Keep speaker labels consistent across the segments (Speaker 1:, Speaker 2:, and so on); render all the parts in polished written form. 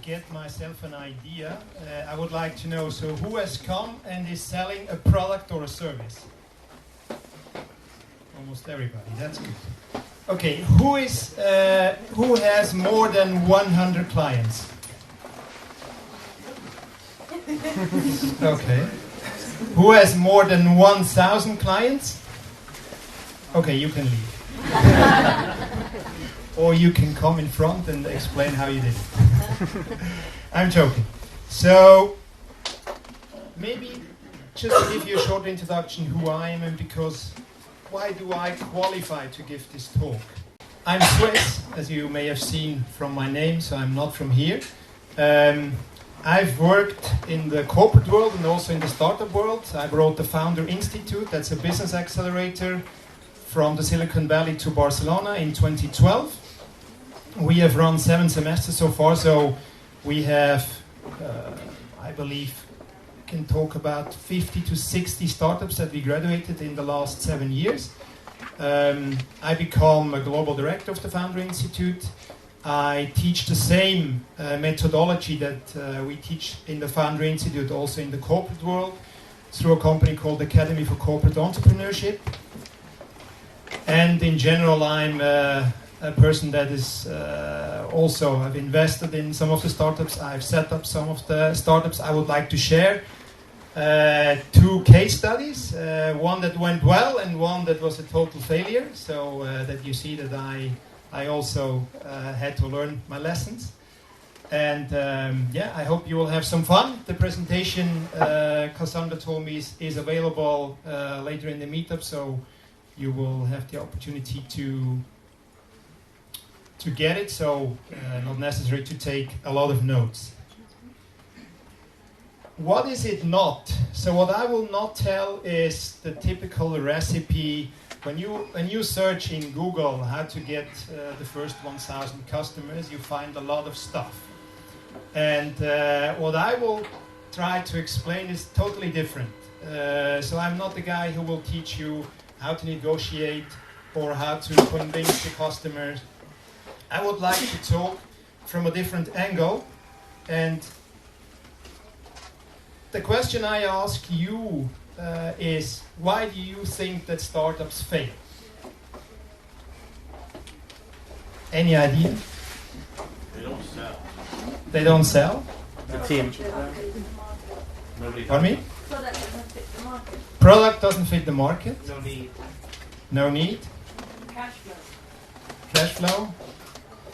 Speaker 1: get myself an idea, I would like to know, so who has come and is selling a product or a service? Almost everybody, that's good. Okay, who has more than 100 clients? Okay. Who has more than 1,000 clients? Okay, you can leave. Or you can come in front and explain how you did it. I'm joking. So, maybe just to give you a short introduction who I am and because why do I qualify to give this talk? I'm Swiss, as you may have seen from my name, so I'm not from here. I've worked in the corporate world and also in the startup world. I wrote the Founder Institute, that's a business accelerator from the Silicon Valley to Barcelona in 2012. We have run 7 semesters so far, so we have, I believe, can talk about 50 to 60 startups that we graduated in the last 7 years. I become a global director of the Founder Institute. I teach the same methodology that we teach in the Founder Institute, also in the corporate world, through a company called Academy for Corporate Entrepreneurship. And in general, I'm a person that is also, I've invested in some of the startups, I've set up some of the startups. I would like to share 2 case studies, one that went well and one that was a total failure, so that you see that I also had to learn my lessons. And yeah, I hope you will have some fun. The presentation, Cassandra told me, is available later in the meetup, so you will have the opportunity to get it, so not necessary to take a lot of notes. What is it not? So what I will not tell is the typical recipe. When you search in Google how to get the first 1,000 customers, you find a lot of stuff. And what I will try to explain is totally different. So I'm not the guy who will teach you how to negotiate or how to convince the customers. I would like to talk from a different angle, and the question I ask you is, why do you think that startups fail? Any idea?
Speaker 2: They don't sell.
Speaker 1: They don't sell?
Speaker 3: The team.
Speaker 1: Pardon me?
Speaker 4: Product doesn't fit the market.
Speaker 1: Product doesn't fit the market?
Speaker 3: No need.
Speaker 1: No need?
Speaker 4: Cash flow.
Speaker 1: Cash flow?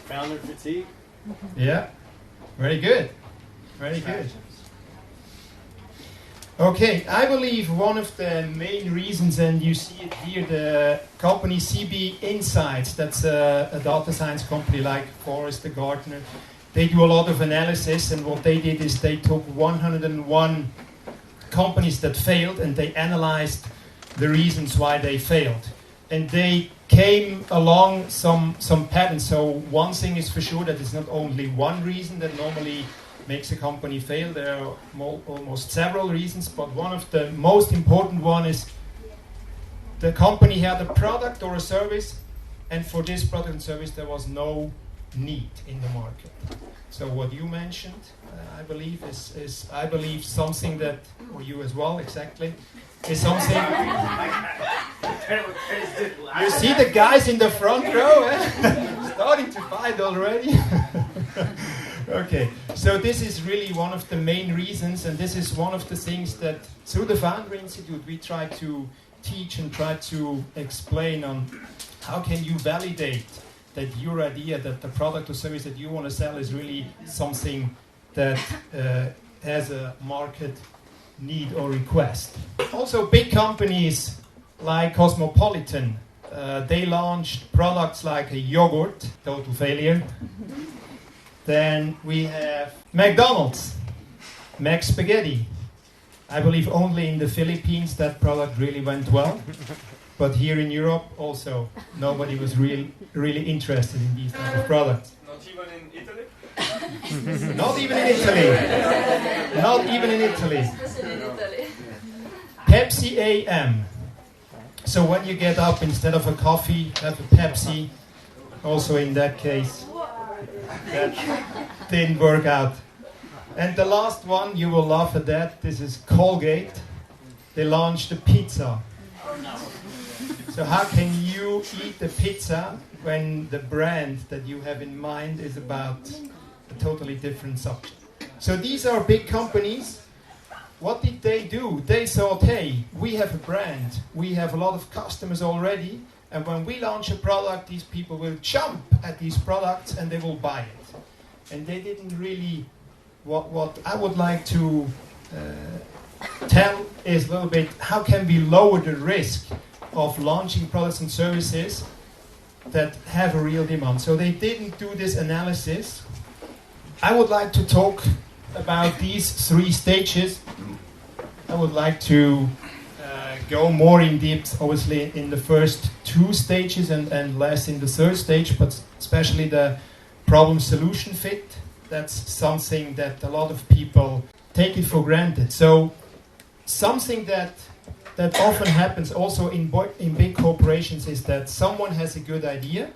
Speaker 2: Founder fatigue.
Speaker 1: Yeah. Very good. Very good. Okay, I believe one of the main reasons, and you see it here, the company CB Insights, that's a data science company like Forrester, Gartner. They do a lot of analysis, and what they did is they took 101 companies that failed and they analyzed the reasons why they failed. And they came along some patterns. So one thing is for sure, that it's not only one reason that normally makes a company fail. There are almost several reasons, but one of the most important one is the company had a product or a service, and for this product and service there was no need in the market. So what you mentioned, I believe, is I believe something that, or you as well, exactly, is something. You see the guys in the front row, starting to fight already. Okay, so this is really one of the main reasons, and this is one of the things that through the Founder Institute we try to teach and try to explain on how can you validate that your idea, that the product or service that you want to sell is really something that has a market need or request. Also big companies like Cosmopolitan, they launched products like a yogurt, total failure. Then we have McDonald's, Mac Spaghetti. I believe only in the Philippines that product really went well. But here in Europe also, nobody was really interested in these type of products.
Speaker 2: Not even in Italy?
Speaker 1: Not even in Italy. Not even in Italy. Pepsi AM. So when you get up, instead of a coffee, have a Pepsi. Also in that case, that didn't work out And the last one, you will laugh at that. This is Colgate. They launched the pizza. So how can you eat the pizza when the brand that you have in mind is about a totally different subject? So these are big companies. What did they do? They thought, hey, we have a brand. We have a lot of customers already. And when we launch a product, these people will jump at these products and they will buy it. And they didn't really... What I would like to tell is a little bit, how can we lower the risk of launching products and services that have a real demand? So they didn't do this analysis. I would like to talk about these 3 stages. I would like to go more in depth, obviously, in the first 2 stages and less in the 3rd stage, but especially the problem-solution fit. That's something that a lot of people take it for granted. So something that often happens also in big corporations is that someone has a good idea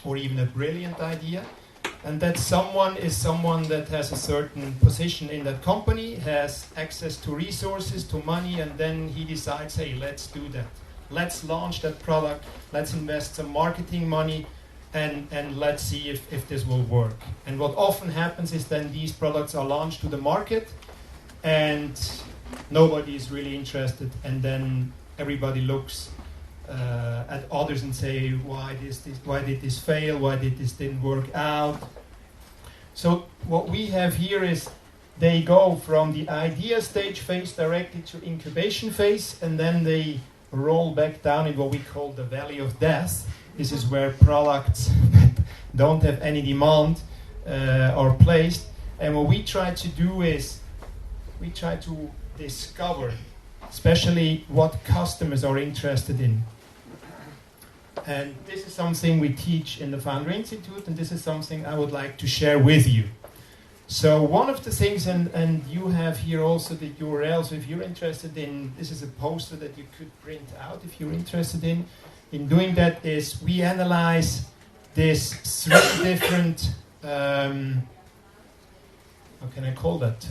Speaker 1: or even a brilliant idea, and that someone is someone that has a certain position in that company, has access to resources, to money, and then he decides, hey, let's do that. Let's launch that product, let's invest some marketing money, and let's see if this will work. And what often happens is then these products are launched to the market, and nobody is really interested, and then everybody looks at others and say, why did this fail? Why did this didn't work out? So what we have here is they go from the idea stage phase directly to incubation phase, and then they roll back down in what we call the valley of death. This is where products don't have any demand are placed. And what we try to do is we try to discover especially what customers are interested in. And this is something we teach in the Founder Institute, and this is something I would like to share with you. So one of the things, and you have here also the URL, so if you're interested in, this is a poster that you could print out if you're interested in doing that, is we analyze these 3 different, how can I call that,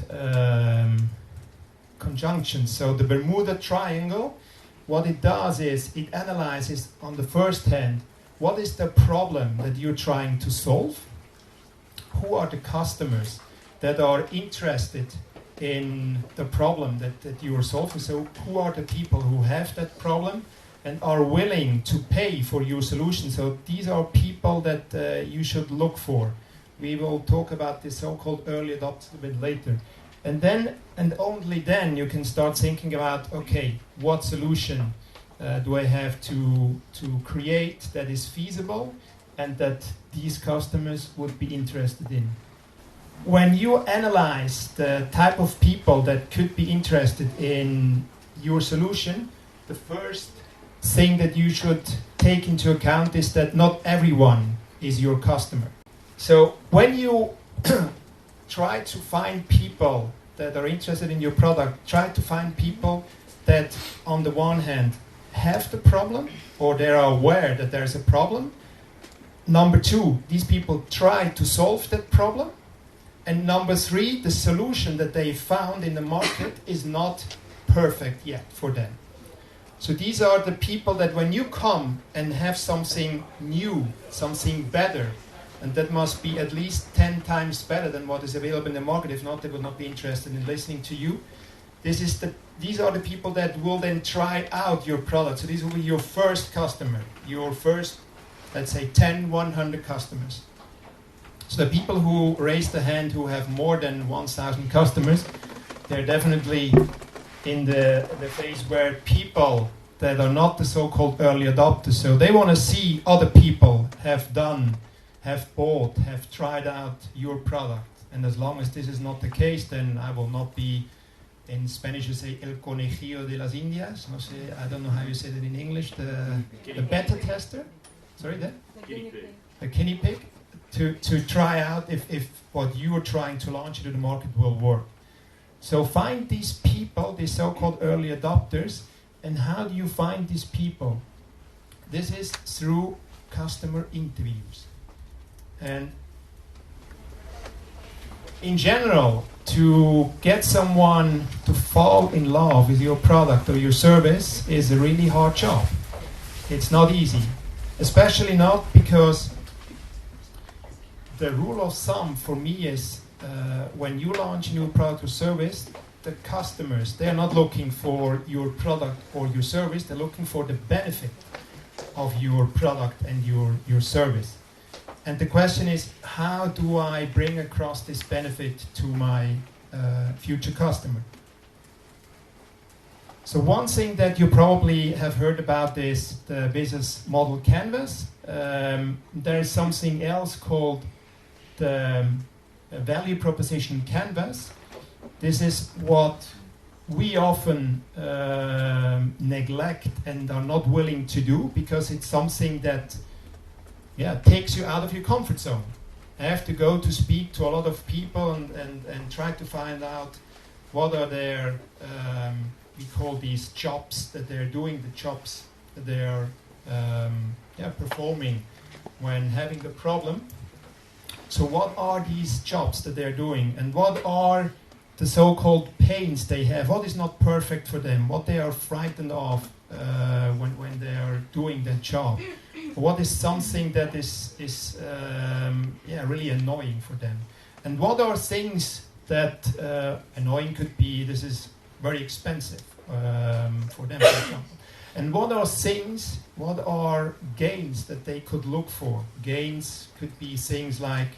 Speaker 1: conjunctions. So the Bermuda Triangle, what it does is it analyzes on the first hand, what is the problem that you're trying to solve? Who are the customers that are interested in the problem that you are solving? So who are the people who have that problem and are willing to pay for your solution? So these are people that you should look for. We will talk about this so-called early adopters a bit later. And then, and only then, you can start thinking about, okay, what solution do I have to create that is feasible and that these customers would be interested in? When you analyze the type of people that could be interested in your solution, the first thing that you should take into account is that not everyone is your customer. So when you try to find people that are interested in your product, try to find people that on the one hand have the problem or they are aware that there's a problem. Number 2, these people try to solve that problem. And number 3, the solution that they found in the market is not perfect yet for them. So these are the people that when you come and have something new, something better, and that must be at least 10 times better than what is available in the market. If not, they will not be interested in listening to you. These are the people that will then try out your product. So these will be your first customer, your first, let's say, 10, 100 customers. So the people who raise the hand who have more than 1,000 customers, they're definitely in the phase where people that are not the so-called early adopters, so they want to see other people have done, have bought, have tried out your product. And as long as this is not the case, then I will not be, in Spanish you say el conejillo de las indias, no sé, I don't know how you say that in English, the beta tester, sorry, the guinea pig, to try out if what you are trying to launch into the market will work. So find these people, these so-called early adopters, and how do you find these people? This is through customer interviews. And in general, to get someone to fall in love with your product or your service is a really hard job. It's not easy, especially not because the rule of thumb for me is when you launch a new product or service, the customers, they are not looking for your product or your service, they're looking for the benefit of your product and your service. And the question is, how do I bring across this benefit to my future customer? So one thing that you probably have heard about is the business model canvas. There is something else called the value proposition canvas. This is what we often neglect and are not willing to do because it's something that takes you out of your comfort zone. I have to go to speak to a lot of people and try to find out what are their, we call these jobs that they're doing, the jobs that they're performing when having the problem. So what are these jobs that they're doing, and what are the so-called pains they have? What is not perfect for them? What they are frightened of when they are doing that job? What is something that is really annoying for them? And what are things that annoying could be, this is very expensive for them, for example. And what are things, what are gains that they could look for? Gains could be things like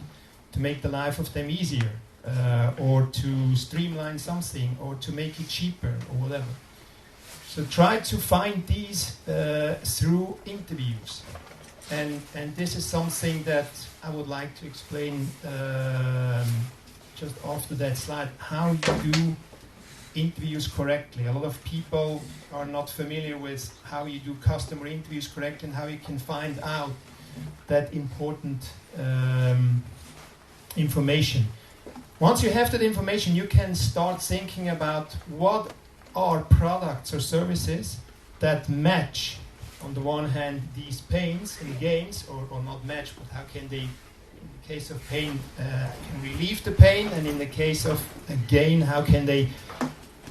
Speaker 1: to make the life of them easier, or to streamline something, or to make it cheaper, or whatever. So try to find these through interviews. And this is something that I would like to explain just after that slide, how you do interviews correctly. A lot of people are not familiar with how you do customer interviews correctly and how you can find out that important information. Once you have that information, you can start thinking about what are products or services that match, on the one hand, these pains and gains, or not match, but how can they, in the case of pain, can relieve the pain, and in the case of a gain, how can they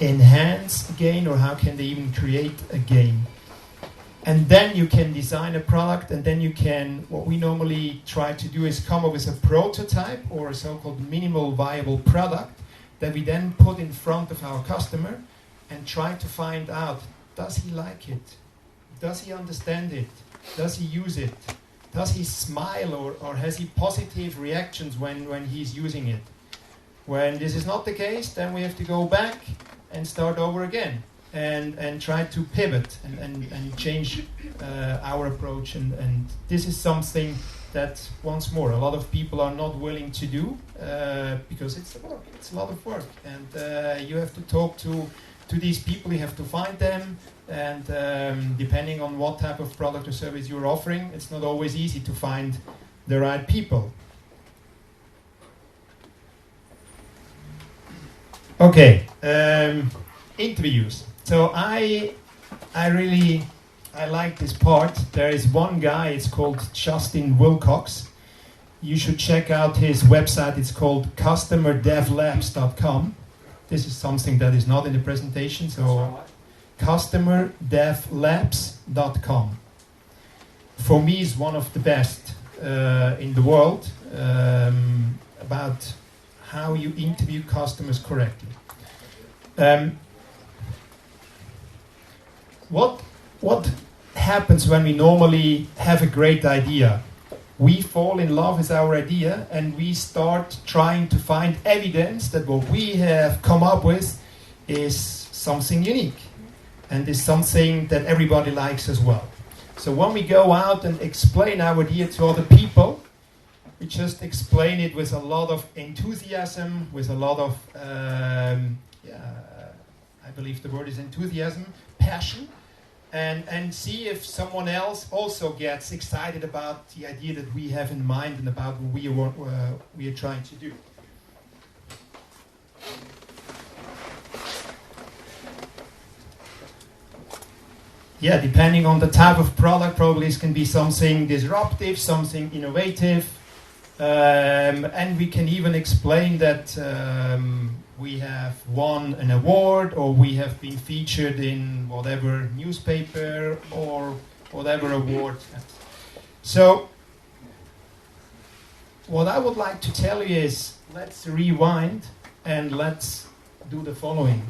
Speaker 1: enhance a gain, or how can they even create a gain? And then you can design a product, and then you can, what we normally try to do is come up with a prototype or a so-called minimal viable product that we then put in front of our customer and try to find out, does he like it? Does he understand it? Does he use it? Does he smile, or has he positive reactions when he's using it? When this is not the case, then we have to go back and start over again and try to pivot and change our approach. And this is something that, once more, a lot of people are not willing to do because it's work. It's a lot of work. And you have to talk to these people, you have to find them, and depending on what type of product or service you're offering, it's not always easy to find the right people. Okay, interviews. So I like this part. There is one guy, it's called Justin Wilcox. You should check out his website. It's called customerdevlabs.com. This is something that is not in the presentation, so customerdevlabs.com. For me, is one of the best in the world about how you interview customers correctly. What happens when we normally have a great idea? We fall in love with our idea and we start trying to find evidence that what we have come up with is something unique and is something that everybody likes as well. So when we go out and explain our idea to other people, we just explain it with a lot of enthusiasm, with a lot of, I believe the word is enthusiasm, passion, and see if someone else also gets excited about the idea that we have in mind and about what we are trying to do. Yeah, depending on the type of product, probably it can be something disruptive, something innovative, And we can even explain that we have won an award, or we have been featured in whatever newspaper or whatever award. So, what I would like to tell you is, let's rewind and let's do the following.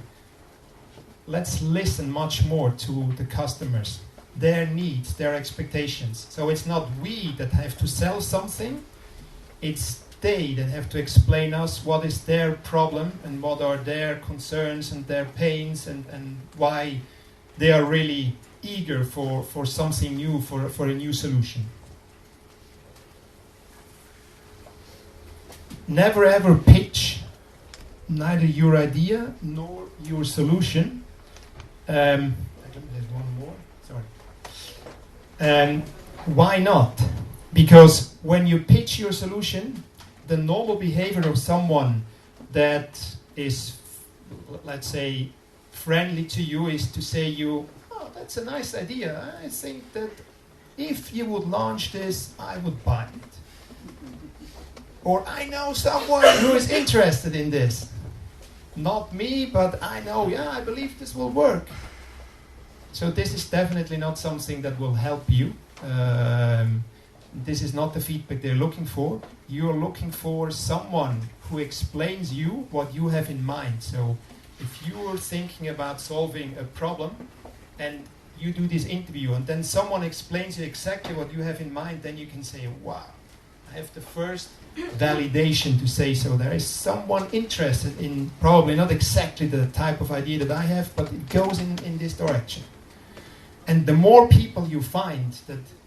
Speaker 1: Let's listen much more to the customers, their needs, their expectations. So it's not we that have to sell something, it's they that have to explain us what is their problem and what are their concerns and their pains, and why they are really eager for something new, for a new solution. Never ever pitch neither your idea nor your solution. There's one more, sorry. Why not? Because when you pitch your solution, the normal behavior of someone that is, let's say, friendly to you is to say you, oh, that's a nice idea. I think that if you would launch this, I would buy it. Or I know someone who is interested in this. Not me, but I know, yeah, I believe this will work. So this is definitely not something that will help you. This is not the feedback they're looking for. You're looking for someone who explains you what you have in mind. So if you're thinking about solving a problem and you do this interview and then someone explains you exactly what you have in mind, then you can say, wow, I have the first validation to say so. There is someone interested in probably not exactly the type of idea that I have, but it goes in this direction. And the more people you find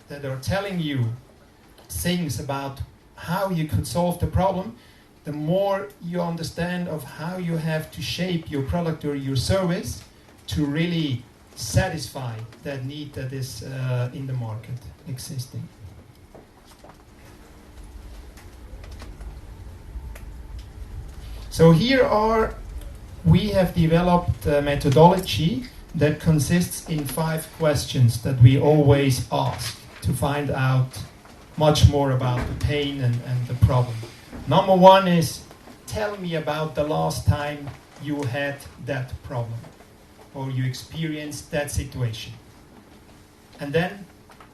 Speaker 1: that are telling you things about how you could solve the problem, the more you understand of how you have to shape your product or your service to really satisfy that need that is in the market existing. So we have developed a methodology that consists in 5 questions that we always ask to find out much more about the pain and the problem. Number 1 is, tell me about the last time you had that problem or you experienced that situation. And then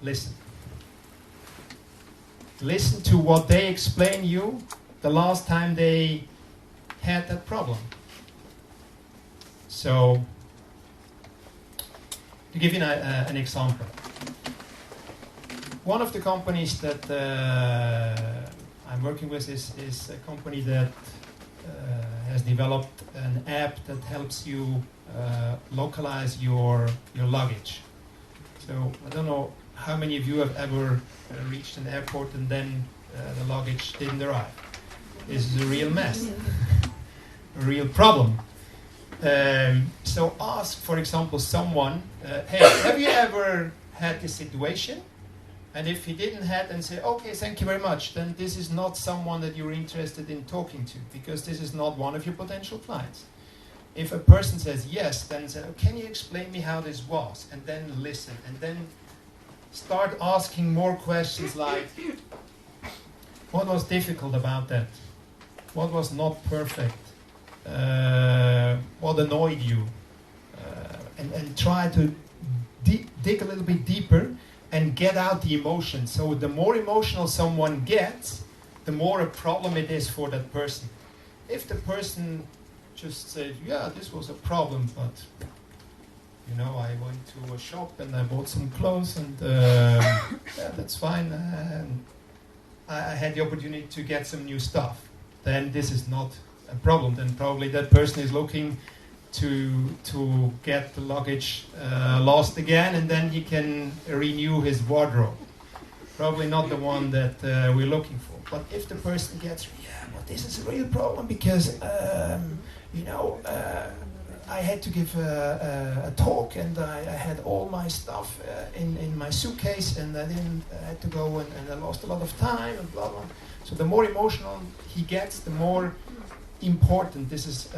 Speaker 1: listen. Listen to what they explain you the last time they had that problem. So, to give you an example, one of the companies that I'm working with is a company that has developed an app that helps you localize your luggage. So I don't know how many of you have ever reached an airport and then the luggage didn't arrive. This is a real mess, a real problem. So ask, for example, someone, hey, have you ever had this situation? And if he didn't have, then say, okay, thank you very much. Then this is not someone that you're interested in talking to, because this is not one of your potential clients. If a person says yes, then say, oh, can you explain me how this was? And then listen, and then start asking more questions like, what was difficult about that? What was not perfect? What annoyed you? And try to dig a little bit deeper and get out the emotion. So the more emotional someone gets, the more a problem it is for that person. If the person just says, yeah, this was a problem, but I went to a shop and I bought some clothes and yeah, that's fine. I had the opportunity to get some new stuff. Then this is not a problem. Then probably that person is looking to get the luggage lost again, and then he can renew his wardrobe. Probably not the one that we're looking for. But if the person gets, yeah, but this is a real problem because I had to give a talk and I had all my stuff in my suitcase and I had to go and I lost a lot of time and blah blah. So the more emotional he gets, the more important this is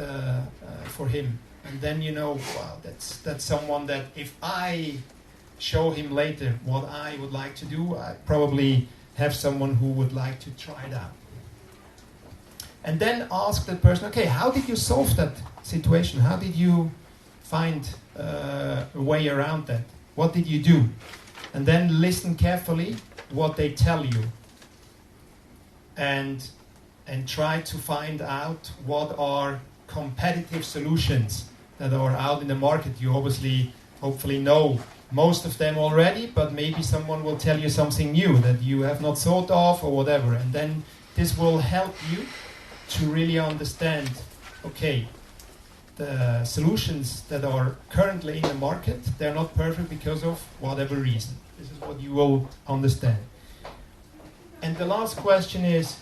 Speaker 1: for him. And then wow, that's someone that if I show him later what I would like to do, I probably have someone who would like to try it out. And then ask that person, okay, how did you solve that situation? How did you find a way around that? What did you do? And then listen carefully what they tell you. And try to find out what are competitive solutions that are out in the market. You obviously, hopefully know most of them already, but maybe someone will tell you something new that you have not thought of or whatever. And then this will help you to really understand, okay, the solutions that are currently in the market, they're not perfect because of whatever reason. This is what you will understand. And the last question is,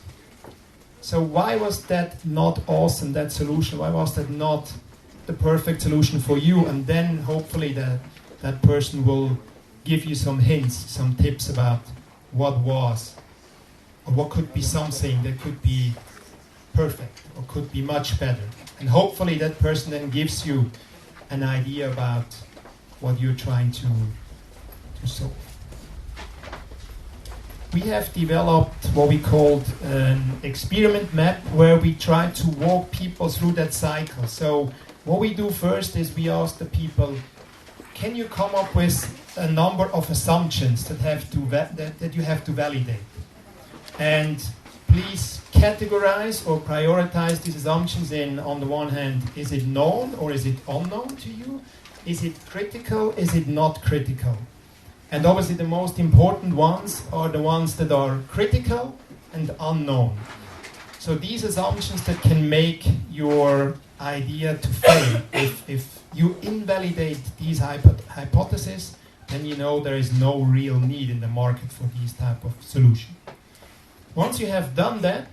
Speaker 1: so why was that not awesome, that solution? Why was that not the perfect solution for you? And then hopefully that person will give you some hints, some tips about what was, or what could be something that could be perfect, or could be much better. And hopefully that person then gives you an idea about what you're trying to solve. We have developed what we called an experiment map where we try to walk people through that cycle. So what we do first is we ask the people, can you come up with a number of assumptions that you have to validate? And please categorize or prioritize these assumptions in, on the one hand, is it known or is it unknown to you? Is it critical? Is it not critical? And obviously the most important ones are the ones that are critical and unknown. So these assumptions that can make your idea to fail. If you invalidate these hypotheses, then you know there is no real need in the market for these type of solution. Once you have done that,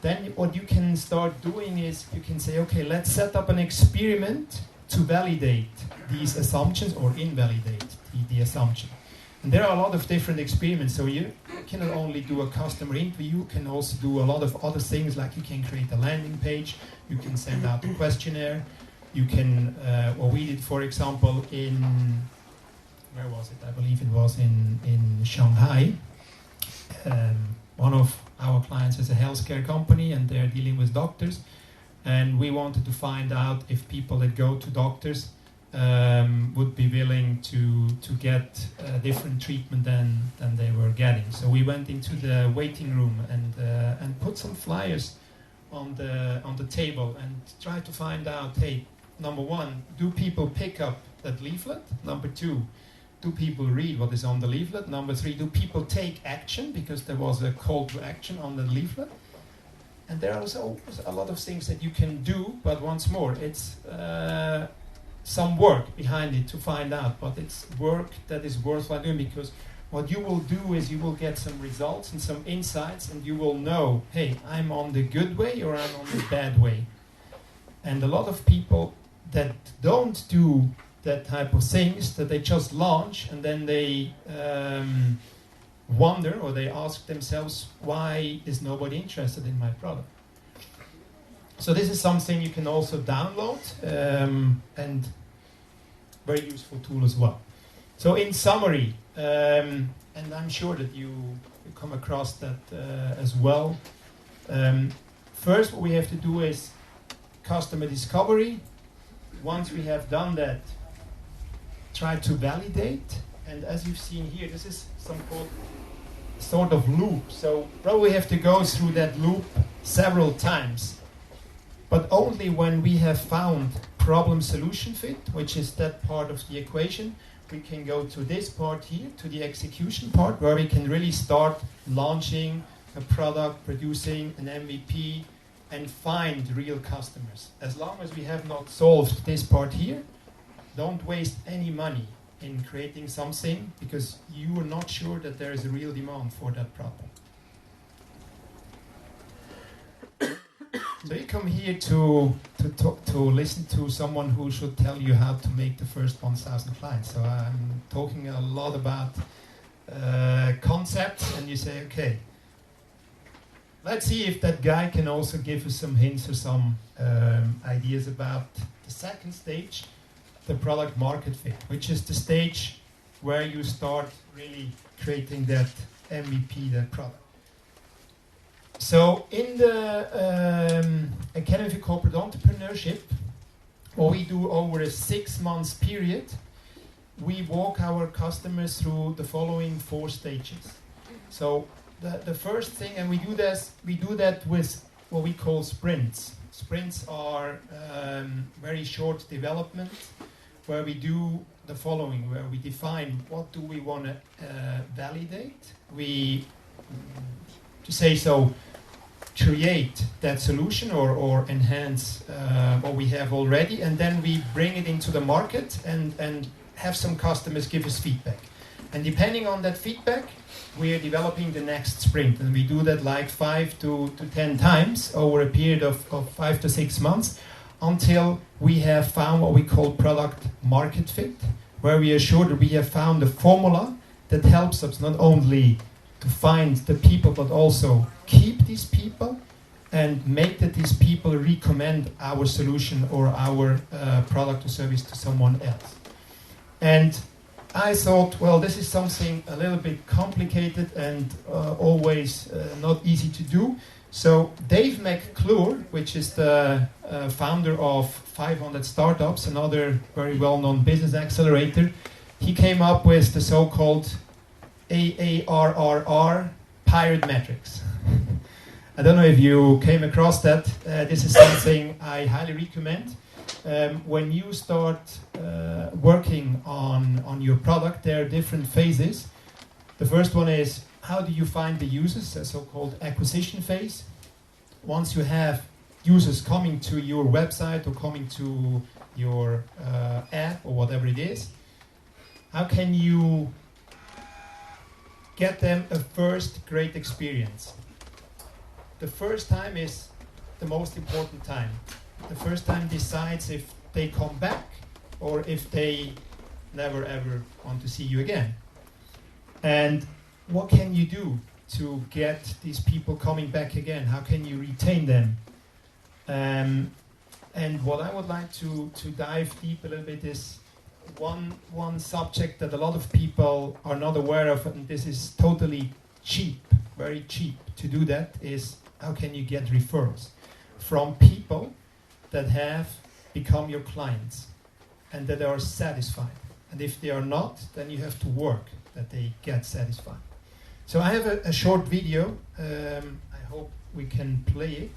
Speaker 1: then what you can start doing is you can say, okay, let's set up an experiment to validate these assumptions or invalidate the assumption. And there are a lot of different experiments, so you cannot only do a customer interview, you can also do a lot of other things, like you can create a landing page, you can send out a questionnaire, you can, what we did, for example, in, where was it? I believe it was in Shanghai. One of our clients is a healthcare company and they're dealing with doctors, and we wanted to find out if people that go to doctors would be willing to get a different treatment than they were getting. So we went into the waiting room and put some flyers on the table and tried to find out, hey, number one, do people pick up that leaflet? Number two, do people read what is on the leaflet? Number three, do people take action? Because there was a call to action on the leaflet. And there are also a lot of things that you can do, but once more, it's some work behind it to find out, but it's work that is worthwhile doing, because what you will do is you will get some results and some insights, and you will know, hey, I'm on the good way or I'm on the bad way. And a lot of people that don't do that type of things, that they just launch and then they wonder, or they ask themselves, why is nobody interested in my product? So this is something you can also download, and very useful tool as well. So in summary, and I'm sure that you come across that as well. First, what we have to do is customer discovery. Once we have done that, try to validate. And as you've seen here, this is some sort of loop. So probably have to go through that loop several times. But only when we have found problem-solution fit, which is that part of the equation, we can go to this part here, to the execution part, where we can really start launching a product, producing an MVP, and find real customers. As long as we have not solved this part here, don't waste any money in creating something, because you are not sure that there is a real demand for that product. So you come here to listen to someone who should tell you how to make the first 1,000 clients. So I'm talking a lot about concepts, and you say, okay, let's see if that guy can also give us some hints or some ideas about the second stage, the product market fit, which is the stage where you start really creating that MVP, that product. So in the Academy for Corporate Entrepreneurship, what we do over a 6 months period, we walk our customers through the following 4 stages. So the first thing, and we do that with what we call sprints. Sprints are very short development, where we do the following, where we define what do we want to validate. We, to say so, create that solution or enhance what we have already, and then we bring it into the market and have some customers give us feedback. And depending on that feedback, we are developing the next sprint, and we do that like 5 to 10 times over a period of 5 to 6 months, until we have found what we call product market fit, where we are sure that we have found a formula that helps us not only to find the people, but also keep these people and make that these people recommend our solution or our product or service to someone else. And I thought, well, this is something a little bit complicated and always not easy to do. So Dave McClure, which is the founder of 500 Startups, another very well-known business accelerator, he came up with the so-called AARRR Pirate Metrics. I don't know if you came across that. This is something I highly recommend. When you start working on your product, there are different phases. The first one is, how do you find the users, the so-called acquisition phase. Once you have users coming to your website or coming to your app or whatever it is, how can you get them a first great experience? The first time is the most important time. The first time decides if they come back or if they never ever want to see you again. And what can you do to get these people coming back again? How can you retain them? And what I would like to dive deep a little bit is one subject that a lot of people are not aware of, and this is totally cheap, very cheap to do that, is how can you get referrals from people that have become your clients and that are satisfied. And if they are not, then you have to work that they get satisfied. So I have a short video. I hope we can play it.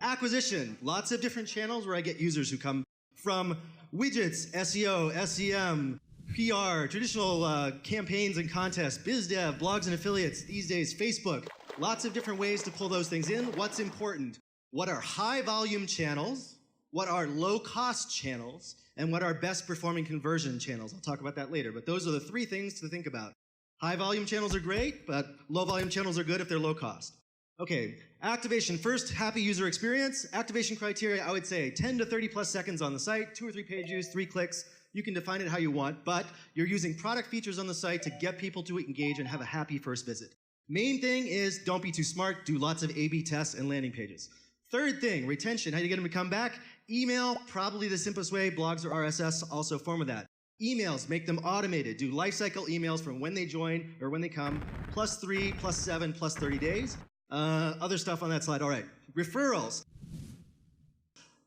Speaker 3: Acquisition, lots of different channels where I get users who come from widgets, SEO, SEM, PR, traditional campaigns and contests, biz dev, blogs and affiliates, these days Facebook. Lots of different ways to pull those things in. What's important? What are high volume channels? What are low cost channels? And what are best performing conversion channels? I'll talk about that later, but those are the 3 things to think about. High volume channels are great, but low volume channels are good if they're low cost. Okay, activation. First, happy user experience. Activation criteria, I would say 10 to 30 plus seconds on the site, 2 or 3 page views, 3 clicks. You can define it how you want, but you're using product features on the site to get people to engage and have a happy first visit. Main thing is don't be too smart, do lots of A/B tests and landing pages. Third thing, retention, how do you get them to come back? Email, probably the simplest way, blogs or RSS also a form of that. Emails, make them automated, do lifecycle emails from when they join or when they come, +3, +7, +30 days. Other stuff on that slide, all right. Referrals.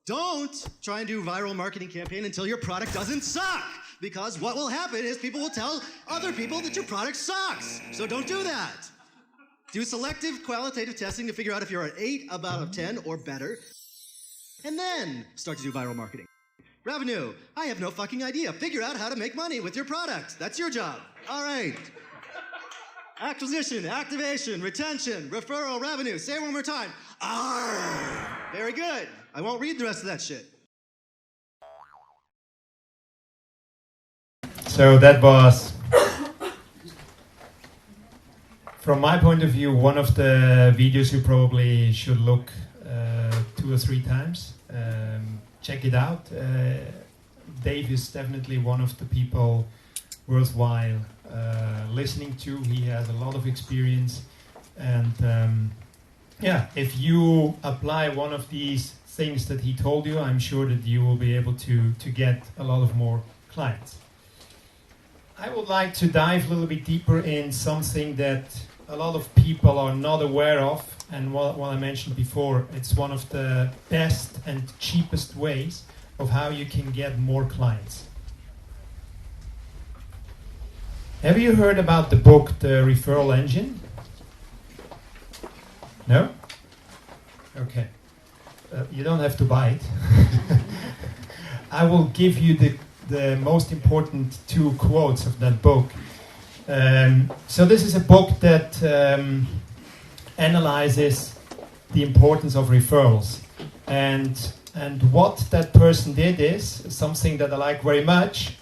Speaker 3: Don't try and do a viral marketing campaign until your product doesn't suck, because what will happen is people will tell other people that your product sucks. So don't do that. Do selective qualitative testing to figure out if you're an 8 out of 10 or better, and then start to do viral marketing. Revenue. I have no fucking idea. Figure out how to make money with your product. That's your job. All right. Acquisition, activation, retention, referral, revenue. Say it one more time. Arr! Very good. I won't read the rest of that shit.
Speaker 1: So that was, from my point of view, one of the videos you probably should look 2 or 3 times. Check it out. Dave is definitely one of the people worthwhile listening to. He has a lot of experience, and yeah, if you apply one of these things that he told you, I'm sure that you will be able to get a lot of more clients. I would like to dive a little bit deeper in something that a lot of people are not aware of, and what I mentioned before, it's one of the best and cheapest ways of how you can get more clients. Have you heard about the book, The Referral Engine? No? Okay. You don't have to buy it. I will give you the most important 2 quotes of that book. So this is a book that analyzes the importance of referrals. And what that person did is something that I like very much.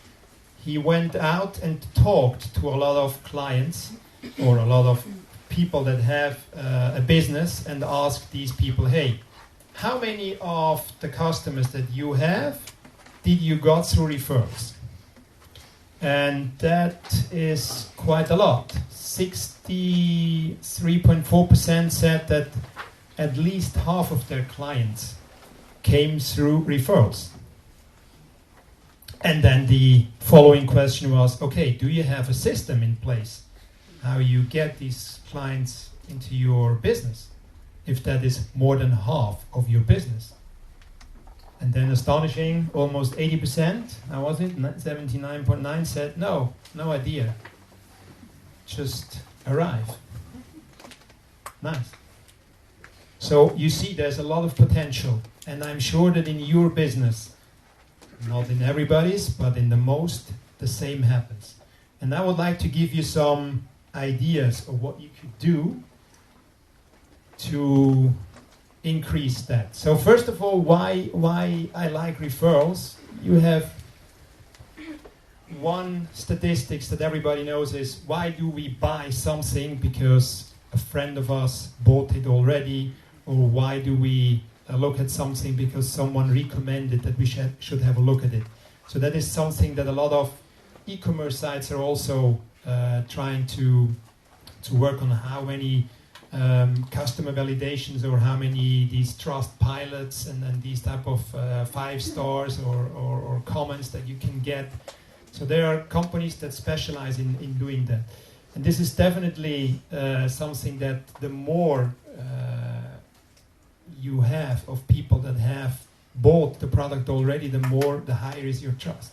Speaker 1: He went out and talked to a lot of clients or a lot of people that have a business and asked these people, hey, how many of the customers that you have did you got through referrals? And that is quite a lot. 63.4% said that at least half of their clients came through referrals. And then the following question was, okay, do you have a system in place how you get these clients into your business, if that is more than half of your business? And then astonishing, almost 80%, how was it? 79.9 said, no idea. Just arrive. Nice. So you see there's a lot of potential, and I'm sure that in your business, not in everybody's, but in the most, the same happens. And I would like to give you some ideas of what you could do to increase that. So first of all, why I like referrals. You have one statistics that everybody knows is, why do we buy something? Because a friend of us bought it already, or why do we look at something because someone recommended that we should have a look at it. So that is something that a lot of e-commerce sites are also trying to work on, how many customer validations or how many these trust pilots and these type of 5 stars or comments that you can get. So there are companies that specialize in doing that. And this is definitely something that the more you have of people that have bought the product already, the higher is your trust.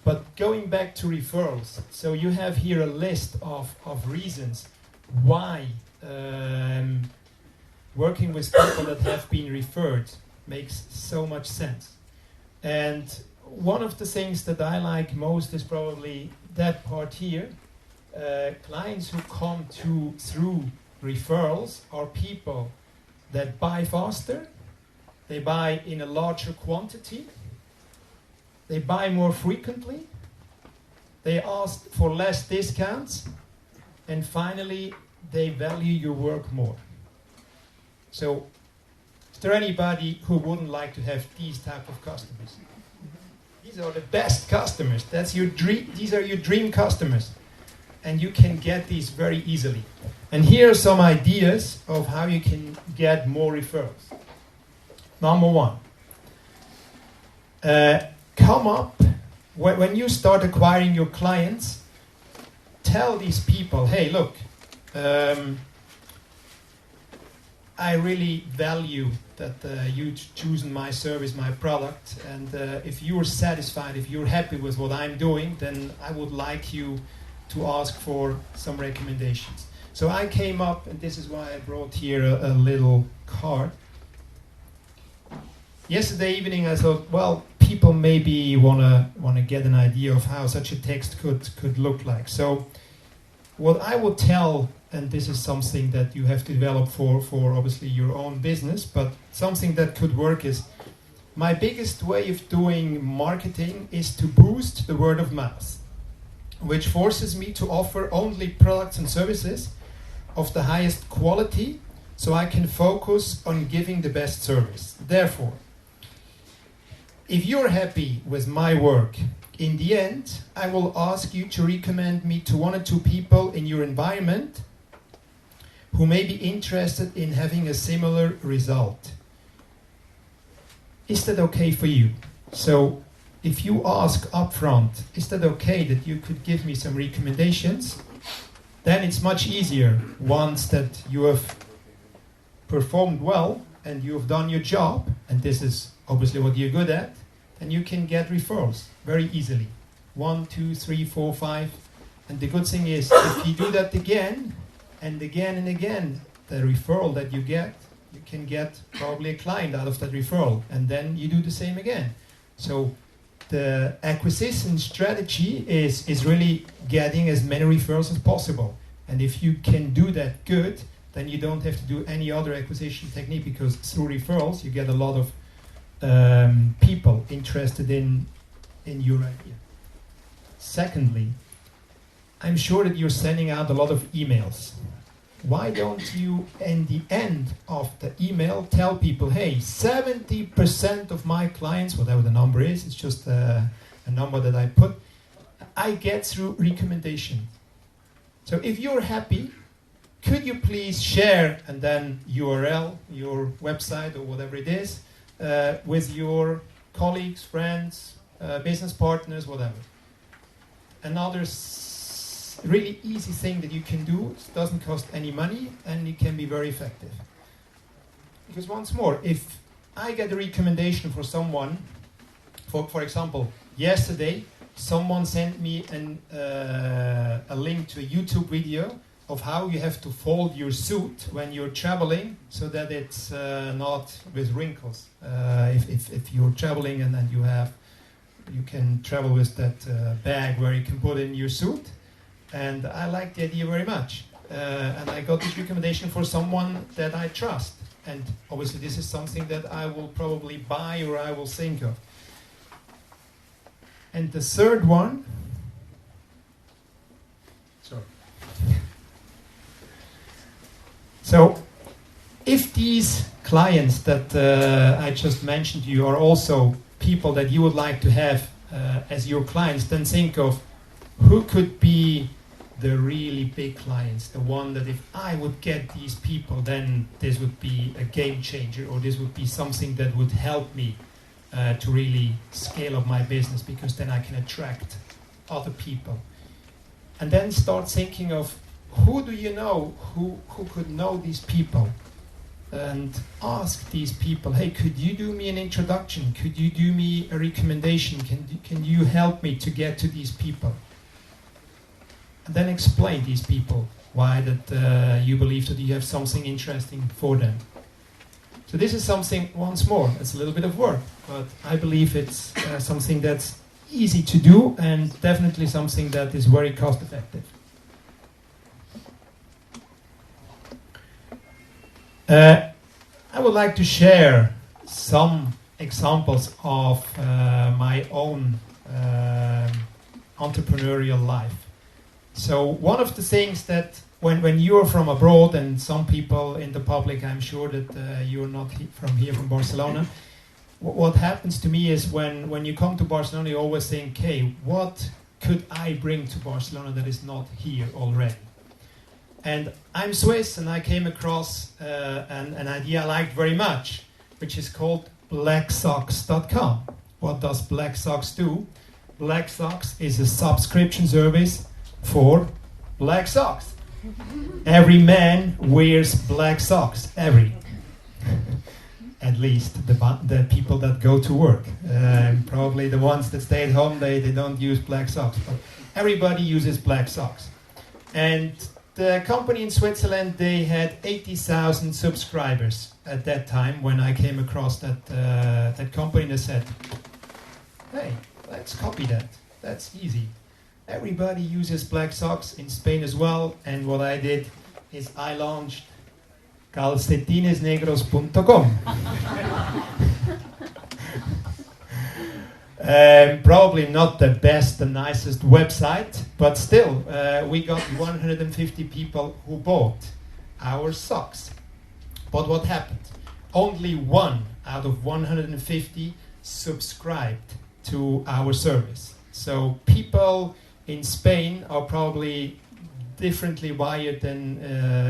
Speaker 1: But going back to referrals, so you have here a list of reasons why working with people that have been referred makes so much sense. And one of the things that I like most is probably that part here. Clients who come through referrals are people that buy faster, they buy in a larger quantity, they buy more frequently, they ask for less discounts, and finally, they value your work more. So, is there anybody who wouldn't like to have these type of customers? These are the best customers. That's your dream. These are your dream customers, and you can get these very easily. And here are some ideas of how you can get more referrals. Number 1, come up when you start acquiring your clients. Tell these people, hey, look, I really value that you choosing my service, my product, and if you're satisfied, if you're happy with what I'm doing, then I would like you to ask for some recommendations. So I came up, and this is why I brought here a little card. Yesterday evening I thought, well, people maybe wanna get an idea of how such a text could look like. So what I would tell, and this is something that you have to develop for obviously your own business, but something that could work is, my biggest way of doing marketing is to boost the word of mouth, which forces me to offer only products and services of the highest quality, so I can focus on giving the best service. Therefore, if you're happy with my work, in the end, I will ask you to recommend me to 1 or 2 people in your environment who may be interested in having a similar result. Is that okay for you? So if you ask upfront, is that okay that you could give me some recommendations? Then it's much easier once that you have performed well and you have done your job, and this is obviously what you're good at, then you can get referrals very easily. 1, 2, 3, 4, 5. And the good thing is, if you do that again and again and again, the referral that you get, you can get probably a client out of that referral, and then you do the same again. So the acquisition strategy is really getting as many referrals as possible. And if you can do that good, then you don't have to do any other acquisition technique, because through referrals you get a lot of people interested in your idea. Secondly, I'm sure that you're sending out a lot of emails. Why don't you, in the end of the email, tell people, hey, 70% of my clients, whatever the number is, it's just a number that I put, I get through recommendation. So if you're happy, could you please share, and then URL, your website or whatever it is, with your colleagues, friends, business partners, whatever. Another really easy thing that you can do, it doesn't cost any money, and it can be very effective. Because once more, if I get a recommendation for someone, for example, yesterday someone sent me a link to a YouTube video of how you have to fold your suit when you're traveling so that it's not with wrinkles. If you're traveling and you can travel with that bag where you can put in your suit. And I like the idea very much. And I got this recommendation for someone that I trust. And obviously this is something that I will probably buy or I will think of. And the third one, sorry. So if these clients that I just mentioned to you are also people that you would like to have as your clients, then think of who could be the really big clients, the one that if I would get these people, then this would be a game changer, or this would be something that would help me to really scale up my business, because then I can attract other people. And then start thinking of who do you know who could know these people, and ask these people, hey, could you do me an introduction? Could you do me a recommendation? Can you help me to get to these people? And then explain these people why that you believe that you have something interesting for them. So this is something, once more, it's a little bit of work, but I believe it's something that's easy to do, and definitely something that is very cost effective. I would like to share some examples of my own entrepreneurial life. So one of the things that when you're from abroad, and some people in the public, I'm sure that you're not from here, from Barcelona, what happens to me is when you come to Barcelona, you always think, hey, what could I bring to Barcelona that is not here already? And I'm Swiss, and I came across an idea I liked very much, which is called blacksocks.com. What does Black Socks do? Black Socks is a subscription service for black socks. Every man wears black socks, at least the people that go to work. Probably the ones that stay at home, they don't use black socks, but everybody uses black socks. And the company in Switzerland, they had 80,000 subscribers at that time when I came across that company, and I said, hey, let's copy that. That's easy. Everybody uses black socks in Spain as well, and what I did is I launched calcetinesnegros.com. Probably not the best, the nicest website, but still, we got 150 people who bought our socks. But what happened? Only 1 out of 150 subscribed to our service. So people in Spain are probably differently wired than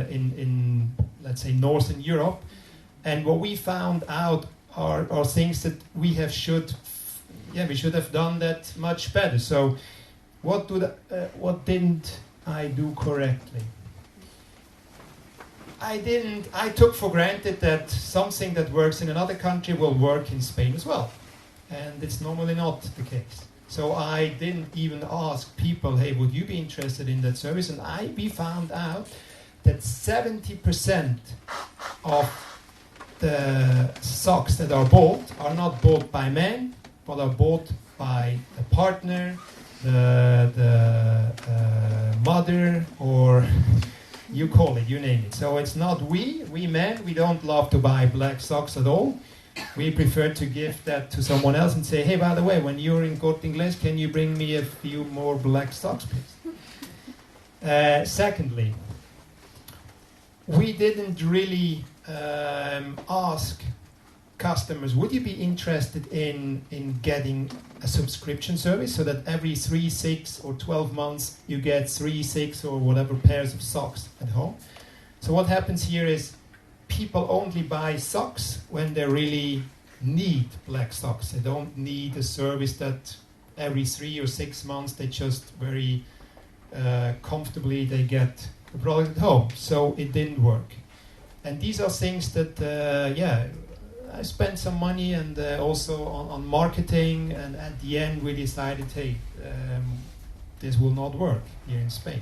Speaker 1: in let's say, Northern Europe. And what we found out are things that we have should yeah, we should have done that much better. So what didn't I do correctly? I took for granted that something that works in another country will work in Spain as well. And it's normally not the case. So I didn't even ask people, hey, would you be interested in that service? And we found out that 70% of the socks that are bought are not bought by men, but are bought by the partner, the mother, or you call it, you name it. So it's not we men, we don't love to buy black socks at all. We prefer to give that to someone else and say, hey, by the way, when you're in Corte Inglés, can you bring me a few more black socks, please? Secondly, we didn't really ask customers, would you be interested in getting a subscription service so that every 3, 6 or 12 months you get 3, 6 or whatever pairs of socks at home? So what happens here is people only buy socks when they really need black socks. They don't need a service that every 3 or 6 months they just very comfortably they get the product at home. So it didn't work. And these are things that, I spent some money and also on marketing, and at the end we decided, hey, this will not work here in Spain.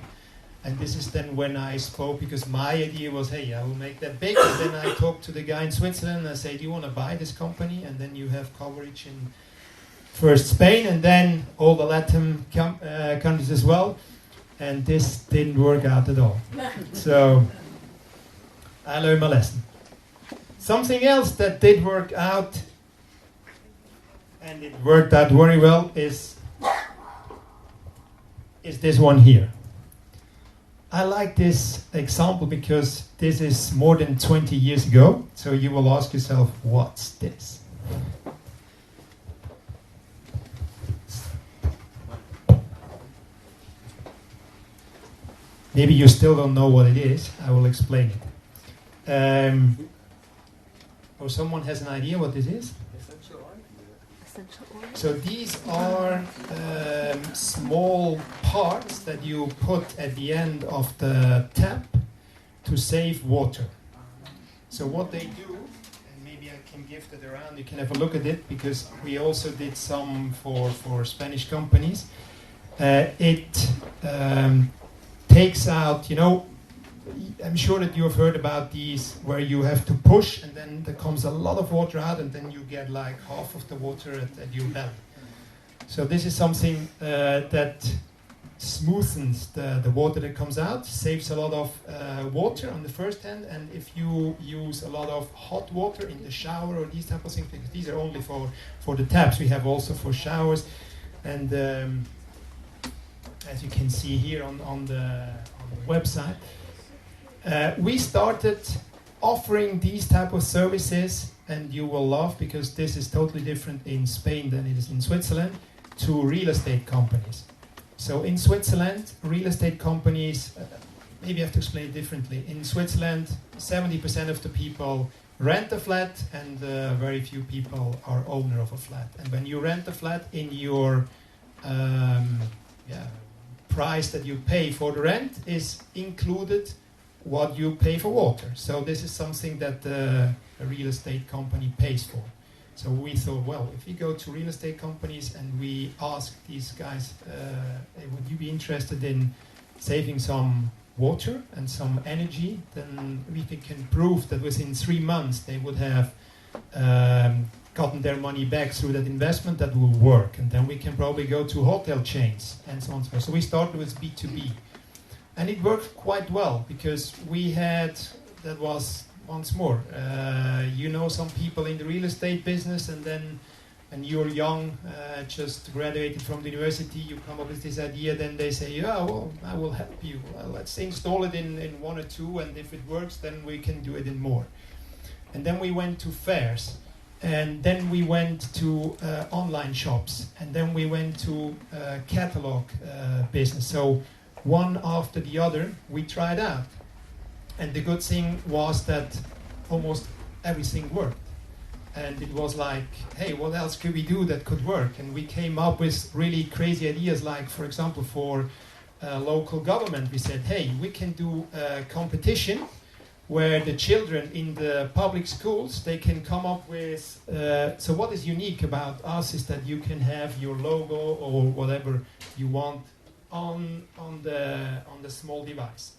Speaker 1: And this is then when I spoke, because my idea was, hey, I will make that big. And then I talked to the guy in Switzerland and I said, do you want to buy this company? And then you have coverage in first Spain and then all the Latin countries as well. And this didn't work out at all. So I learned my lesson. Something else that did work out, and it worked out very well, is this one here. I like this example because this is more than 20 years ago. So you will ask yourself, what's this? Maybe you still don't know what it is. I will explain it. Or someone has an idea what this is? So these are small parts that you put at the end of the tap to save water. So what they do, and maybe I can give that around, you can have a look at it, because we also did some for Spanish companies. It takes out, I'm sure that you have heard about these where you have to push and then there comes a lot of water out and then you get like half of the water at your belly. So this is something that smoothens the water that comes out, saves a lot of water on the first hand, and if you use a lot of hot water in the shower or these type of things, because these are only for the taps, we have also for showers, and as you can see here on the website, we started offering these type of services, and you will laugh because this is totally different in Spain than it is in Switzerland, to real estate companies. So in Switzerland, real estate companies, maybe I have to explain it differently. In Switzerland, 70% of the people rent a flat and very few people are owner of a flat. And when you rent a flat, in your price that you pay for the rent is included what you pay for water. So this is something that a real estate company pays for. So we thought, well, if we go to real estate companies and we ask these guys, hey, would you be interested in saving some water and some energy, then we can prove that within 3 months they would have gotten their money back through that investment. That will work. And then we can probably go to hotel chains and so on and so forth. So we started with B2B. And it worked quite well because we had, that was once more, some people in the real estate business, and then when you're young, just graduated from the university, you come up with this idea, then they say, yeah, well, I will help you. Well, let's install it in 1 or 2, and if it works, then we can do it in more. And then we went to fairs, and then we went to online shops, and then we went to catalog business. So one after the other, we tried out. And the good thing was that almost everything worked. And it was like, hey, what else could we do that could work? And we came up with really crazy ideas, like, for example, for local government, we said, hey, we can do a competition where the children in the public schools, they can come up with, so what is unique about us is that you can have your logo or whatever you want on the small device.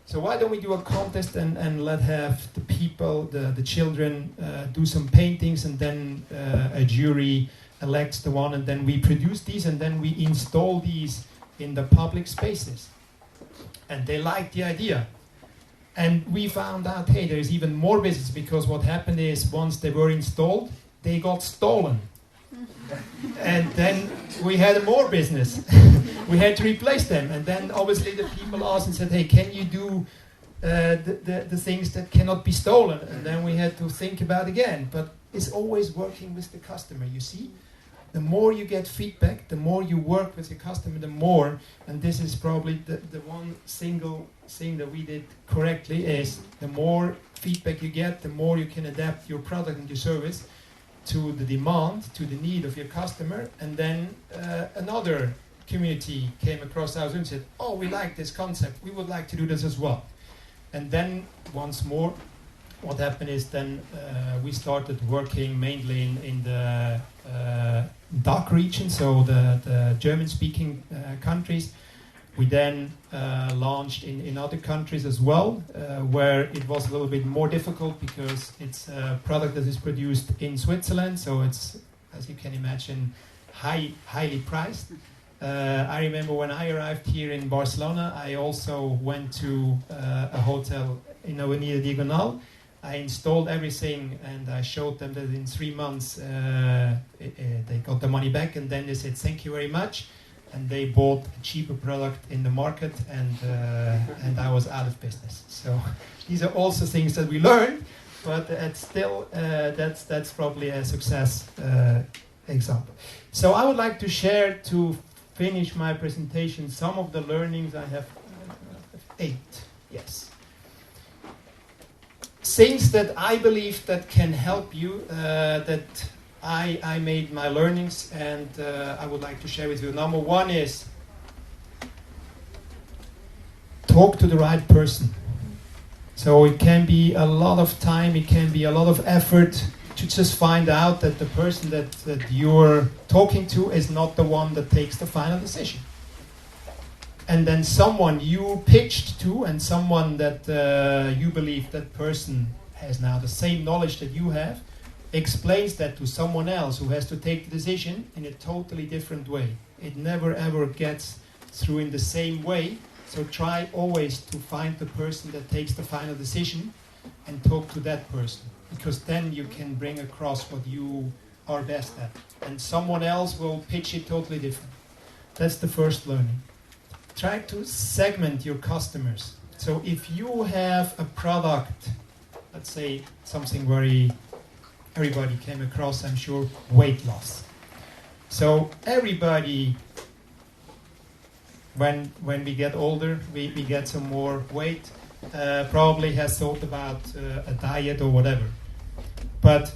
Speaker 1: So why don't we do a contest and let have the people, the children, do some paintings, and then a jury elects the one, and then we produce these, and then we install these in the public spaces. And they liked the idea. And we found out, hey, there's even more business, because what happened is once they were installed, they got stolen. And then we had more business. We had to replace them. And then obviously the people asked and said, hey, can you do the things that cannot be stolen? And then we had to think about again. But it's always working with the customer, you see? The more you get feedback, the more you work with your customer, the more, and this is probably the one single thing that we did correctly, is the more feedback you get, the more you can adapt your product and your service to the demand, to the need of your customer. And then another community came across our Zoom and said, oh, we like this concept, we would like to do this as well. And then once more, what happened is then we started working mainly in the DACH region, so the German-speaking countries. We then launched in other countries as well, where it was a little bit more difficult because it's a product that is produced in Switzerland, so it's, as you can imagine, highly priced. I remember when I arrived here in Barcelona, I also went to a hotel in Avenida Diagonal. I installed everything and I showed them that in 3 months they got the money back, and then they said thank you very much, and they bought a cheaper product in the market, and I was out of business. So these are also things that we learned, but it's still that's probably a success example. So I would like to share, to finish my presentation, some of the learnings I have. 8, yes. Things that I believe that can help you, that I made my learnings, and I would like to share with you. Number 1 is talk to the right person. So it can be a lot of time, it can be a lot of effort to just find out that the person that you're talking to is not the one that takes the final decision. And then someone you pitched to, and someone that you believe that person has now the same knowledge that you have, explains that to someone else who has to take the decision in a totally different way. It never ever gets through in the same way. So try always to find the person that takes the final decision and talk to that person, because then you can bring across what you are best at. And someone else will pitch it totally different. That's the first learning. Try to segment your customers. So if you have a product, let's say something very everybody came across, I'm sure, weight loss. So everybody, when we get older, we get some more weight, probably has thought about a diet or whatever. But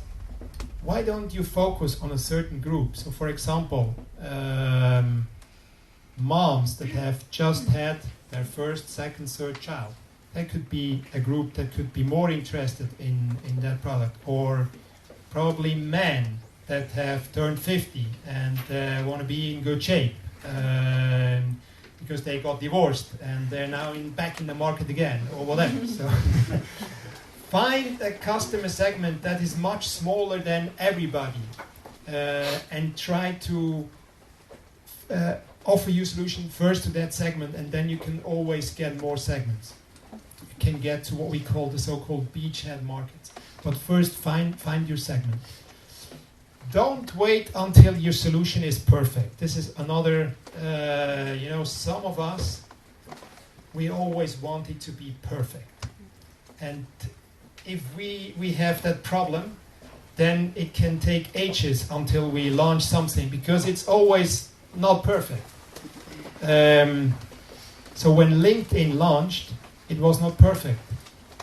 Speaker 1: why don't you focus on a certain group? So for example, moms that have just had their first, second, third child. That could be a group that could be more interested in that product. Or probably men that have turned 50 and want to be in good shape because they got divorced and they're now back in the market again, or whatever. So find a customer segment that is much smaller than everybody and try to offer you a solution first to that segment, and then you can always get more segments. You can get to what we call the so-called beachhead markets. But first, find your segment. Don't wait until your solution is perfect. This is another, some of us, we always want it to be perfect. And if we have that problem, then it can take ages until we launch something, because it's always not perfect. So when LinkedIn launched, it was not perfect.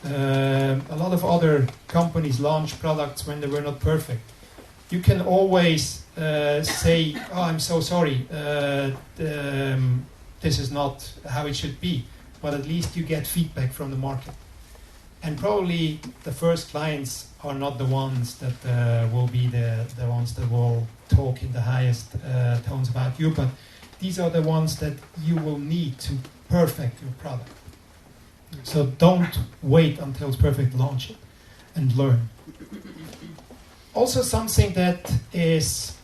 Speaker 1: A lot of other companies launch products when they were not perfect. You can always say, oh, I'm so sorry, this is not how it should be, but at least you get feedback from the market. And probably the first clients are not the ones that will be the ones that will talk in the highest tones about you, but these are the ones that you will need to perfect your product. So don't wait until it's perfect, launch it and learn. Also, something that is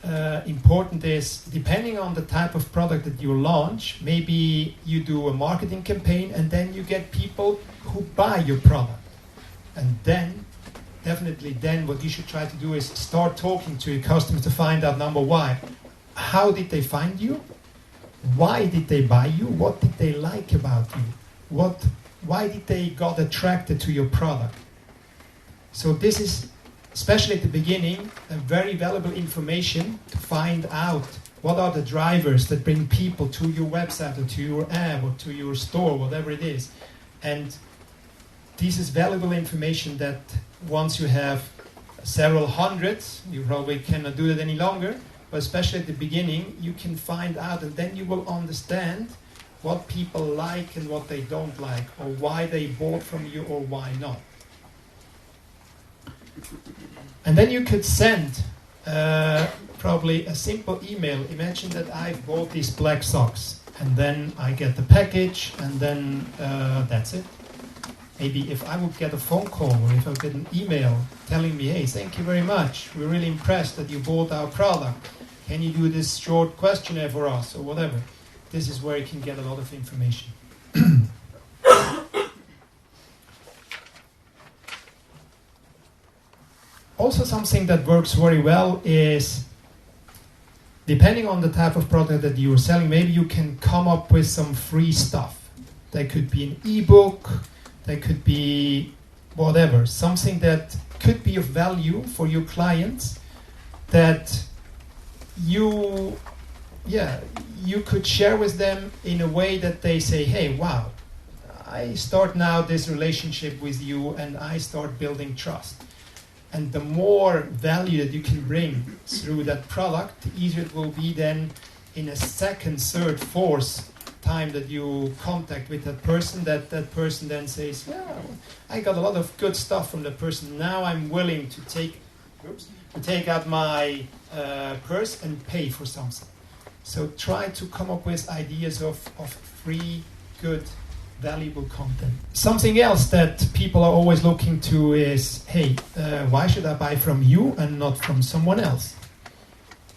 Speaker 1: important is, depending on the type of product that you launch, maybe you do a marketing campaign and then you get people who buy your product. And then, definitely then, what you should try to do is start talking to your customers to find out, number one, how did they find you? Why did they buy you? What did they like about you? Why did they got attracted to your product? So this is, especially at the beginning, a very valuable information to find out what are the drivers that bring people to your website or to your app or to your store, whatever it is. And this is valuable information that once you have several hundreds, you probably cannot do that any longer, but especially at the beginning, you can find out, and then you will understand what people like and what they don't like, or why they bought from you or why not. And then you could send probably a simple email. Imagine that I bought these black socks, and then I get the package, and then that's it. Maybe if I would get a phone call or if I would get an email telling me, hey, thank you very much, we're really impressed that you bought our product. Can you do this short questionnaire for us or whatever? This is where you can get a lot of information. Also, something that works very well is, depending on the type of product that you are selling, maybe you can come up with some free stuff. That could be an ebook, that could be whatever, something that could be of value for your clients that you could share with them in a way that they say, hey, wow, I start now this relationship with you and I start building trust. And the more value that you can bring through that product, the easier it will be then in a second, third, fourth time that you contact with that person then says, yeah, I got a lot of good stuff from that person. Now I'm willing to take out my purse and pay for something. So try to come up with ideas of free, good, valuable content. Something else that people are always looking to is, hey, why should I buy from you and not from someone else?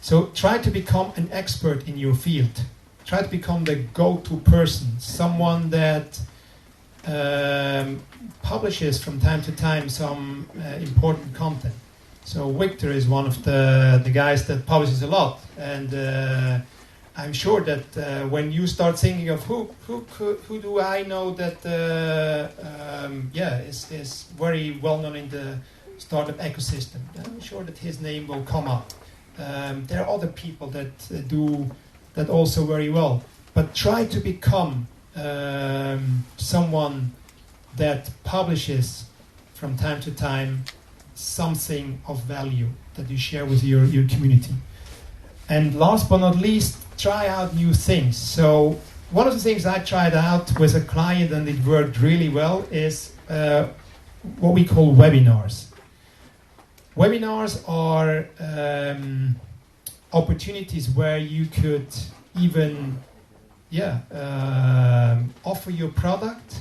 Speaker 1: So try to become an expert in your field. Try to become the go-to person, someone that publishes from time to time some important content. So Victor is one of the guys that publishes a lot, and I'm sure that when you start thinking of who do I know that is very well known in the startup ecosystem, I'm sure that his name will come up. There are other people that do that also very well, but try to become someone that publishes from time to time something of value that you share with your community. And last but not least, try out new things. So one of the things I tried out with a client and it worked really well is what we call webinars. Webinars are opportunities where you could even offer your product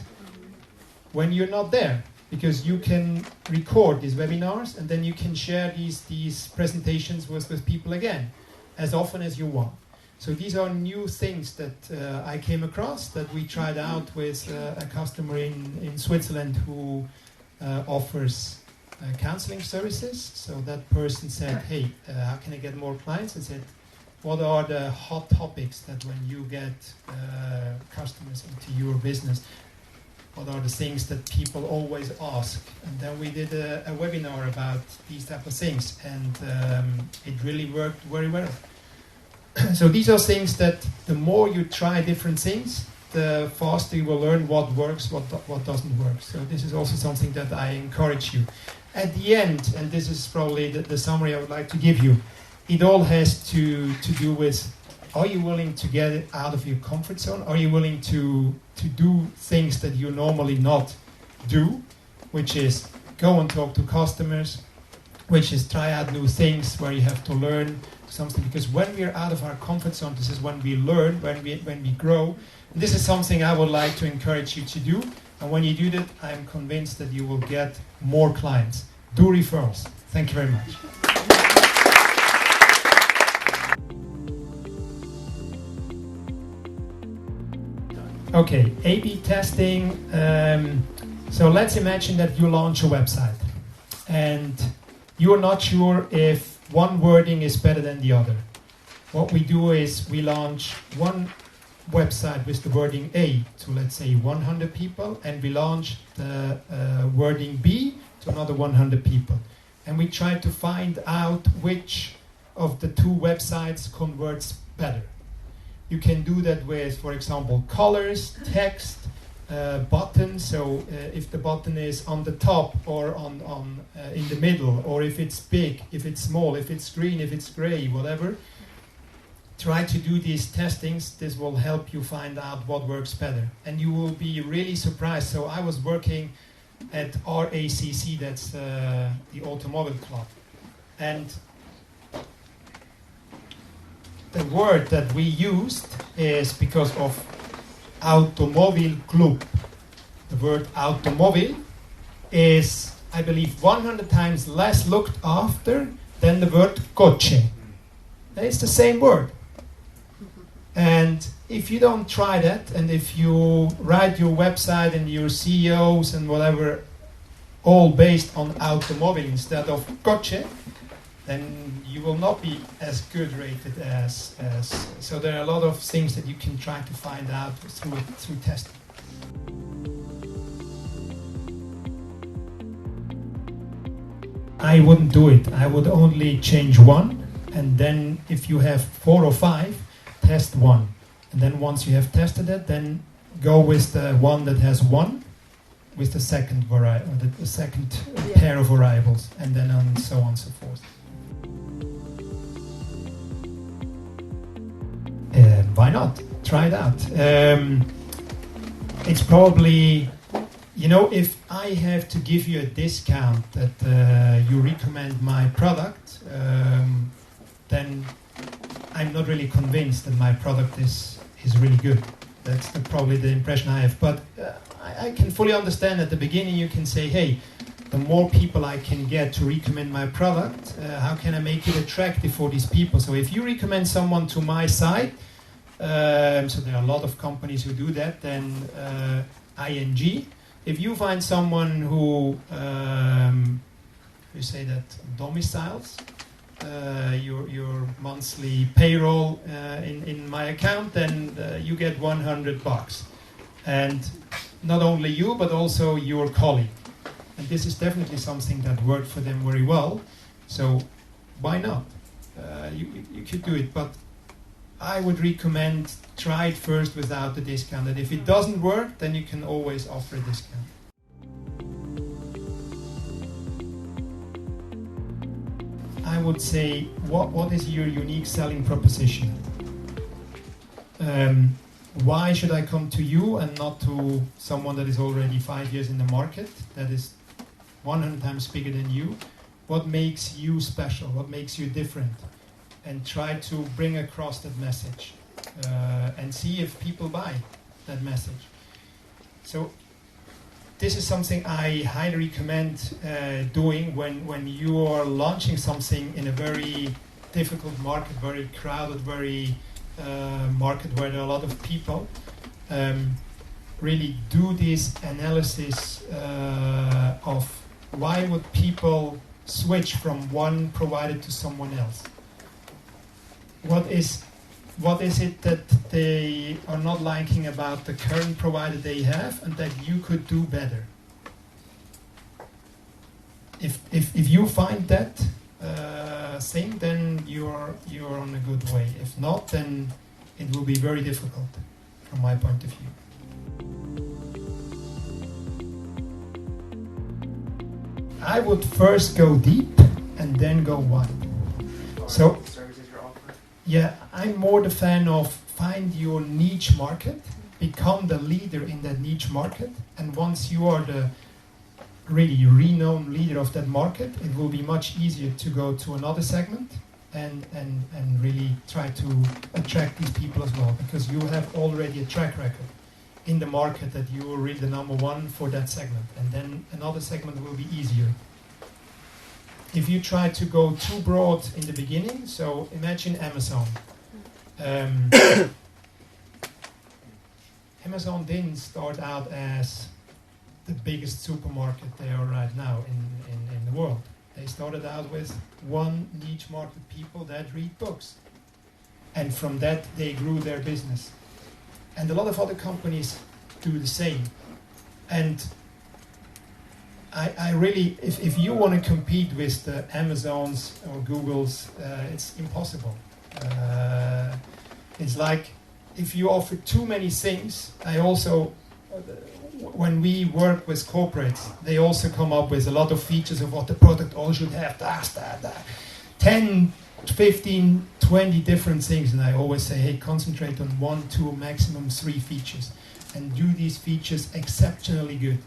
Speaker 1: when you're not there, because you can record these webinars and then you can share these presentations with people again as often as you want. So these are new things that I came across that we tried out with a customer in Switzerland who offers counseling services. So that person said, hey, how can I get more clients? I said, what are the hot topics that when you get customers into your business, what are the things that people always ask? And then we did a webinar about these type of things, and it really worked very well. So these are things that the more you try different things, the faster you will learn what works, what doesn't work. So this is also something that I encourage you. At the end, and this is probably the summary I would like to give you, it all has to do with, are you willing to get it out of your comfort zone? Are you willing to do things that you normally not do, which is go and talk to customers, which is try out new things where you have to learn something, because when we are out of our comfort zone, this is when we learn, when we grow. And this is something I would like to encourage you to do, and when you do that, I'm convinced that you will get more clients. Do referrals. Thank you very much. Okay, A/B testing. So let's imagine that you launch a website and you're not sure if one wording is better than the other. What we do is we launch one website with the wording A to, let's say, 100 people, and we launch the wording B to another 100 people. And we try to find out which of the two websites converts better. You can do that with, for example, colors, text, buttons. So if the button is on the top or on in the middle, or if it's big, if it's small, if it's green, if it's gray, whatever. Try to do these testings. This will help you find out what works better, and you will be really surprised. So I was working at RACC, that's the Automobile Club, and the word that we used is because of Automobile Club. The word automobile is, I believe, 100 times less looked after than the word coche. It's the same word. And if you don't try that, and if you write your website and your CEOs and whatever all based on automobile instead of coche, then you will not be as good rated as so there are a lot of things that you can try to find out through testing. I wouldn't do it. I would only change one, and then if you have 4 or 5, test one. And then once you have tested it, then go with the one that has one with the second the second pair of variables, and then on so on and so forth. Why not? Try it out. It's probably, if I have to give you a discount that you recommend my product, then I'm not really convinced that my product is really good. That's probably the impression I have. But I can fully understand at the beginning you can say, hey, the more people I can get to recommend my product, how can I make it attractive for these people? So if you recommend someone to my site, so there are a lot of companies who do that, then ING. If you find someone who, you say that, domiciles your monthly payroll in my account, then you get $100. And not only you, but also your colleague. And this is definitely something that worked for them very well. So why not? You could do it, but I would recommend try it first without the discount. And if it doesn't work, then you can always offer a discount. I would say, what is your unique selling proposition? Why should I come to you and not to someone that is already 5 years in the market, that is 100 times bigger than you? What makes you special? What makes you different? And try to bring across that message and see if people buy that message. So this is something I highly recommend doing when you are launching something in a very difficult market, very crowded, very market where there are a lot of people. Really do this analysis of why would people switch from one provider to someone else. What is it that they are not liking about the current provider they have and that you could do better? If you find that thing, then you're on a good way. If not, then it will be very difficult. from my point of view. I would first go deep and then go wide. So, yeah, I'm more the fan of find your niche market, become the leader in that niche market, and once you are the really renowned leader of that market, it will be much easier to go to another segment and really try to attract these people as well, because you have already a track record in the market that you are really the number one for that segment, and then another segment will be easier. If you try to go too broad in the beginning, so imagine Amazon. Amazon didn't start out as the biggest supermarket they are right now in the world. They started out with one niche market, people that read books. And from that, they grew their business. And a lot of other companies do the same. And I really, if you want to compete with the Amazons or Googles, it's impossible. It's like if you offer too many things. I also, when we work with corporates, they also come up with a lot of features of what the product all should have. 10, 15, 20 different things. And I always say, hey, concentrate on 1, 2, maximum 3 features. And do these features exceptionally good.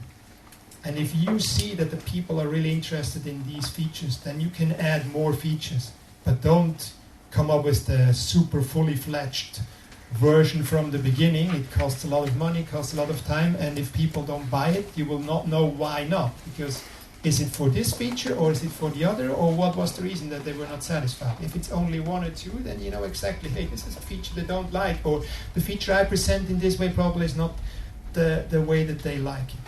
Speaker 1: And if you see that the people are really interested in these features, then you can add more features. But don't come up with the super fully fledged version from the beginning. It costs a lot of money, costs a lot of time, and if people don't buy it, you will not know why not. Because is it for this feature or is it for the other, or what was the reason that they were not satisfied? If it's only 1 or 2, then you know exactly, hey, this is a feature they don't like, or the feature I present in this way probably is not the way that they like it.